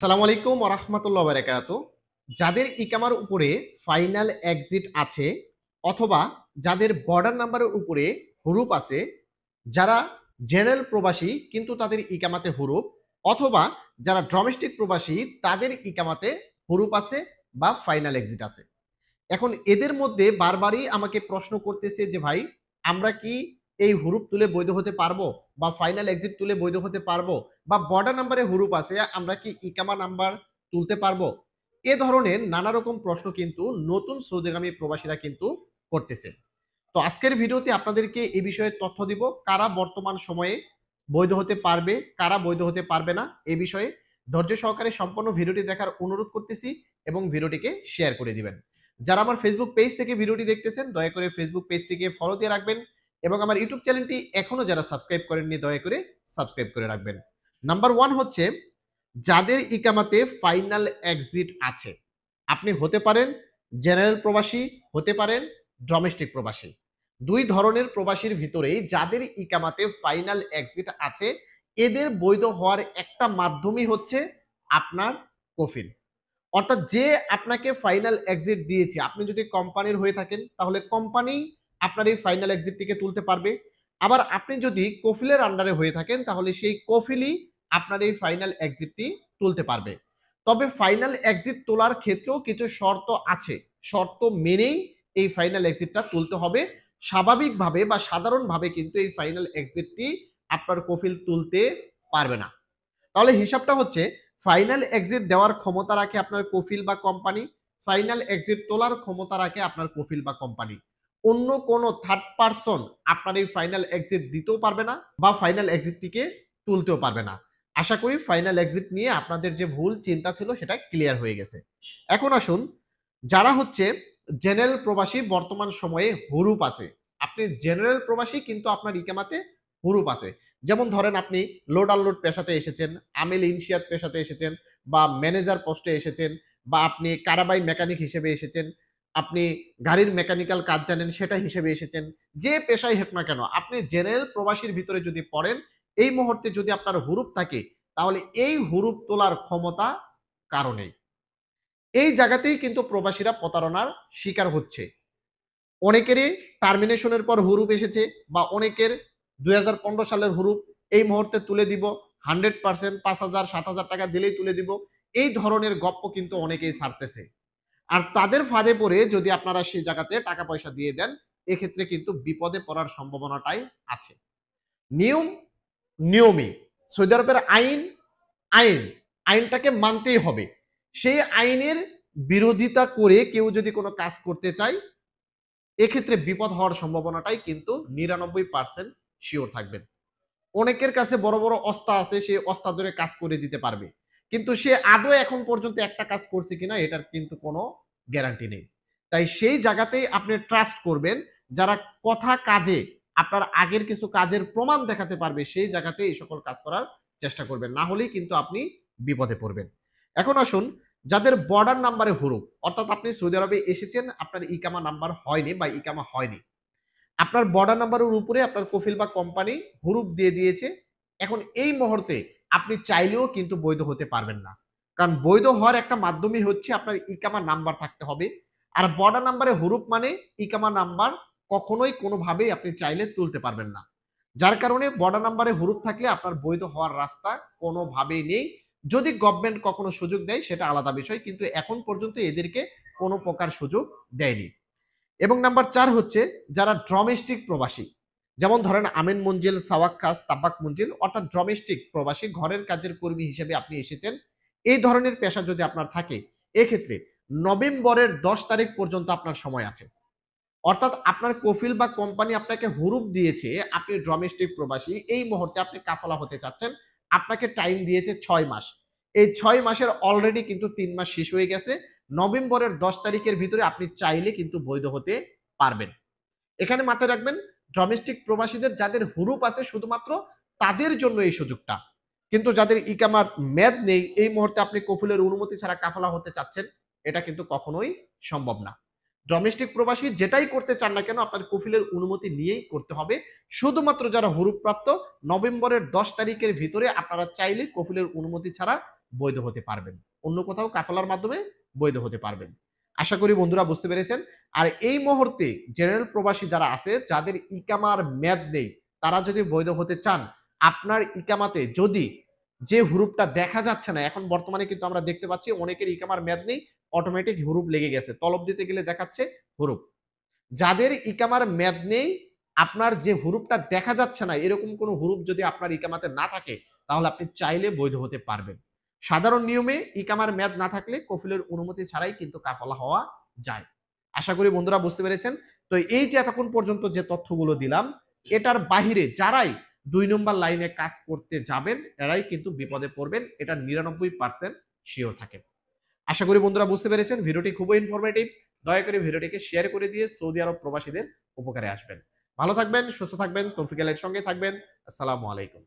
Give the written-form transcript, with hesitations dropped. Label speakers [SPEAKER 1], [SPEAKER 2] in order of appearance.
[SPEAKER 1] আসসালামু আলাইকুম ওয়া রাহমাতুল্লাহি ওয়া বারাকাতুহু। যাদের ইকামার উপরে ফাইনাল এক্সিট আছে অথবা যাদের বর্ডার নাম্বারের উপরে হুরুফ আছে, যারা জেনারেল প্রবাসী কিন্তু তাদের ইকামাতে হুরুফ, অথবা যারা ডোমেস্টিক প্রবাসী তাদের ইকামাতে হুরুফ আছে বা ফাইনাল এক্সিট আছে। এখন এদের মধ্যে বারবারই আমাকে প্রশ্ন করতেছে যে ভাই, আমরা কি এই হুরুফ তুলে বৈধ হতে পারবো বা ফাইনাল এক্সিট তুলে বৈধ হতে পারবো, বা বর্ডার নাম্বারে হুরুফ আছে আমরা কি ইকামা নাম্বার তুলতে পারবো? এ ধরনের নানা রকম প্রশ্ন কিন্তু নতুন সৌদিগামী প্রবাসীরা কিন্তু করতেছে। তো আজকের ভিডিওতে আপনাদেরকে এই বিষয়ে তথ্য দিব, কারা বর্তমান সময়ে বৈধ হতে পারবে, কারা বৈধ হতে পারবে না। এই বিষয়ে ধৈর্য সহকারে সম্পূর্ণ ভিডিওটি দেখার অনুরোধ করতেছি এবং ভিডিওটিকে শেয়ার করে দিবেন। যারা আমার ফেসবুক পেজ থেকে ভিডিওটি দেখতেছেন দয়া করে ফেসবুক পেজটিকে ফলো দিয়ে রাখবেন এবং আমার ইউটিউব চ্যানেলটি এখনো যারা সাবস্ক্রাইব করেননি দয়া করে সাবস্ক্রাইব করে রাখবেন। নাম্বার 1 হচ্ছে যাদের ইকামাতে ফাইনাল এক্সিট আছে। আপনি হতে পারেন জেনারেল প্রবাসী, হতে পারেন ডোমেস্টিক প্রবাসী। দুই ধরনের প্রবাসীর ভিতরেই যাদের ইকামাতে ফাইনাল এক্সিট আছে, এদের বৈধ হওয়ার একটা মাধ্যমই হচ্ছে আপনার কফিল। অর্থাৎ যে আপনাকে ফাইনাল এক্সিট দিয়েছে, আপনি যদি কোম্পানির হয়ে থাকেন তাহলে কোম্পানি আপনার এই ফাইনাল এক্সিটটিকে তুলতে পারবে। আবার আপনি যদি কফিলের আন্ডারে হয়ে থাকেন তাহলে সেই কফিলই আপনার এই ফাইনাল এক্সিটটি তুলতে পারবে। তবে ফাইনাল এক্সিট তোলার ক্ষেত্রেও কিছু শর্ত আছে। শর্ত মেনেই এই ফাইনাল এক্সিটটা তুলতে হবে। স্বাভাবিকভাবে বা সাধারণভাবে কিন্তু এই ফাইনাল এক্সিটটি আপনার কফিল তুলতে পারবে না। তাহলে হিসাবটা হচ্ছে, ফাইনাল এক্সিট দেওয়ার ক্ষমতা রাখে আপনার কফিল বা কোম্পানি, ফাইনাল এক্সিট তোলার ক্ষমতা রাখে আপনার কফিল বা কোম্পানি। অন্য কোনো থার্ড পারসন আপনার এই ফাইনাল এক্সিট দিতেও পারবে না বা ফাইনাল এক্সিটটিকে তুলতেও পারবে না। আশা করি ফাইনাল এক্সিট নিয়ে আপনাদের যে ভুল চিন্তা ছিল সেটা ক্লিয়ার হয়ে গেছে। এখন আসুন, যারা হচ্ছে জেনারেল প্রবাসী বর্তমান সময়ে হুরুপ আছে। আপনি জেনারেল প্রবাসী কিন্তু আপনার ইকামাতে হুরুপ আছে। যেমন ধরেন আপনি লোড আনলোড পেশাতে এসেছেন, আমিল ইনশিয়াত পেশাতে এসেছেন, বা ম্যানেজার পোস্টে এসেছেন, বা আপনি কারাবাই মেকানিক হিসেবে এসেছেন, আপনি গাড়ির মেকানিক্যাল কাজ জানেন সেটা হিসেবে এসেছেন। যে পেশাই হোক না কেন, আপনি জেনারেল প্রবাসীর ভিতরে যদি পড়েন, এই মুহূর্তে যদি আপনার হুরুপ থাকে তাহলে এই হুরুপ তোলার ক্ষমতা কারণেই এই জায়গাতেই কিন্তু প্রবাসীরা প্রতারণার শিকার হচ্ছে। অনেকেরই টার্মিনেশনের পর হুরুপ এসেছে, বা অনেকের 2015 সালের হুরুপ এই মুহূর্তে তুলে দিব 100%, 5,000 7,000 টাকা দিলেই তুলে দিব। এই ধরনের গপ্প কিন্তু অনেকেই ছাড়তেছে। আর তাদের ফাঁদে পড়ে যদি আপনারা সেই জায়গাতে টাকা পয়সা দিয়ে দেন, এক্ষেত্রে কিন্তু বিপদে পড়ার সম্ভাবনাটাই আছে। নিয়ম নিয়মই, সৌদি আরবের আইন আইন, আইনটাকে মানতেই হবে। সেই আইনের বিরোধিতা করে কেউ যদি কোনো কাজ করতে চায়, এক্ষেত্রে বিপদ হওয়ার সম্ভাবনাটাই কিন্তু 99% শিওর থাকবেন। অনেকের কাছে বড় বড় অস্তা আছে, সে অস্তা ধরে কাজ করে দিতে পারবে, কিন্তু সে আদৌ এখন পর্যন্ত একটা কাজ করছে কিনা এটার কিন্তু কোনো গ্যারান্টি নেই। তাই সেই জায়গাতেই আপনি ট্রাস্ট করবেন, যারা কথা কাজে আপনার আগের কিছু কাজের প্রমাণ দেখাতে পারবে সেই জায়গাতে এই সকল কাজ করার চেষ্টা করবেন, না হলেই কিন্তু আপনি বিপদে পড়বেন। এখন আসুন, যাদের বর্ডার নাম্বারে হুরুপ, অর্থাৎ আপনি সৌদি আরবে এসেছেন, আপনার ইকামা নাম্বার হয়নি বা ইকামা হয়নি, আপনার বর্ডার নাম্বারের উপরে আপনার কফিল বা কোম্পানি হুরুপ দিয়ে দিয়েছে। এখন এই মুহূর্তে আপনি চাইলেও কিন্তু বৈধ হতে পারবেন না, কারণ বৈধ হওয়ার একটা মাধ্যমই হচ্ছে আপনার ইকামা নাম্বার থাকতে হবে। আর বর্ডার নাম্বারে হুরুপ মানে ইকামা নাম্বার কখনোই কোনোভাবেই আপনি চাইলে তুলতে পারবেন না। যার কারণে বর্ডার নাম্বারে হুরুপ থাকলে আপনার বৈধ হওয়ার রাস্তা কোনোভাবেই নেই। যদি গভর্নমেন্ট কখনো সুযোগ দেয় সেটা আলাদা বিষয়, কিন্তু এখন পর্যন্ত এদেরকে কোনো প্রকার সুযোগ দেয়নি। এবং নাম্বার 4 হচ্ছে যারা ডোমেস্টিক প্রবাসী। যেমন ধরেন আমিন মঞ্জিল, সাওয়াক্কাস, তাব্বাক মঞ্জিল, অর্থাৎ ডোমেস্টিক প্রবাসী, ঘরের কাজের কর্মী হিসেবে আপনি এসেছেন। এই ধরনের পেশা যদি আপনার থাকে, এক্ষেত্রে নভেম্বরের 10 তারিখ পর্যন্ত আপনার সময় আছে। অর্থাৎ আপনার কফিল বা কোম্পানি আপনাকে হুরুপ দিয়েছে, আপনি ডোমেস্টিক প্রবাসী, এই মুহূর্তে আপনি কাফালা হতে চাচ্ছেন, আপনাকে টাইম দিয়েছে 6 মাস। এই 6 মাসের অলরেডি কিন্তু 3 মাস শেষ হয়ে গেছে। নভেম্বরের 10 তারিখের ভিতরে আপনি চাইলে কিন্তু বৈধ হতে পারবেন। এখানে মাথায় রাখবেন, ডোমেস্টিক প্রবাসীদের যাদের হুরুপ আছে শুধুমাত্র তাদের জন্য এই সুযোগটা। কিন্তু যাদের ইকামার মেয়াদ নেই, এই মুহূর্তে আপনি কফিলের অনুমতি ছাড়া কাফালা হতে চাচ্ছেন, এটা কিন্তু কখনোই সম্ভব না। ডোমেস্টিক প্রবাসী যেটাই করতে চান না কেন আপনার কফিলের অনুমতি নিয়েই করতে হবে। শুধুমাত্র যারা হুরুপ প্রাপ্ত, নভেম্বরের 10 তারিখের ভিতরে আপনারা চাইলে কফিলের অনুমতি ছাড়া বৈধ হতে পারবেন, অন্য কোথাও কাফালার মাধ্যমে বৈধ হতে পারবেন। আশা করি বন্ধুরা বুঝতে পেরেছেন। আর এই মুহূর্তে জেনারেল প্রবাসী যারা আছে, যাদের ইকামার মেয়াদ নেই, তারা যদি বৈধ হতে চান, আপনার ইকামাতে যদি যে হুরুপটা দেখা যাচ্ছে না, এখন বর্তমানে কিন্তু আমরা দেখতে পাচ্ছি অনেকের ইকামার মেয়াদ নেই, অটোমেটিক হুরুপ লেগে গেছে, তলব দিতে গেলে দেখাচ্ছে হুরুপ। যাদের ইকামার মেয়াদ নেই, আপনার যে হুরুপটা দেখা যাচ্ছে না, এরকম কোনো হুরুপ যদি আপনার ইকামাতে না থাকে, তাহলে আপনি চাইলে বৈধ হতে পারবেন। সাধারণ নিয়মে ইকামার মেয়াদ না থাকলে কফিলের অনুমতি ছাড়াই কিন্তু কাফালা হওয়া যায়। আশা করি বন্ধুরা বুঝতে পেরেছেন। তো এই যে এতক্ষণ পর্যন্ত যে তথ্যগুলো দিলাম, এটার বাহিরে যারাই ২ নম্বর লাইনে কাজ করতে যাবেন, এরাই কিন্তু বিপদে পড়বেন। এটা ৯৯% সিওর থাকেন। আশা করি বন্ধুরা বুঝতে পেরেছেন। ভিডিওটি খুবই ইনফরমেটিভ। দয়া করে ভিডিওটিকে শেয়ার করে দিয়ে সৌদি আরব প্রবাসীদের উপকারে আসবেন। ভালো থাকবেন, সুস্থ থাকবেন, তৌফিক আলের সঙ্গে থাকবেন। আসসালামু আলাইকুম।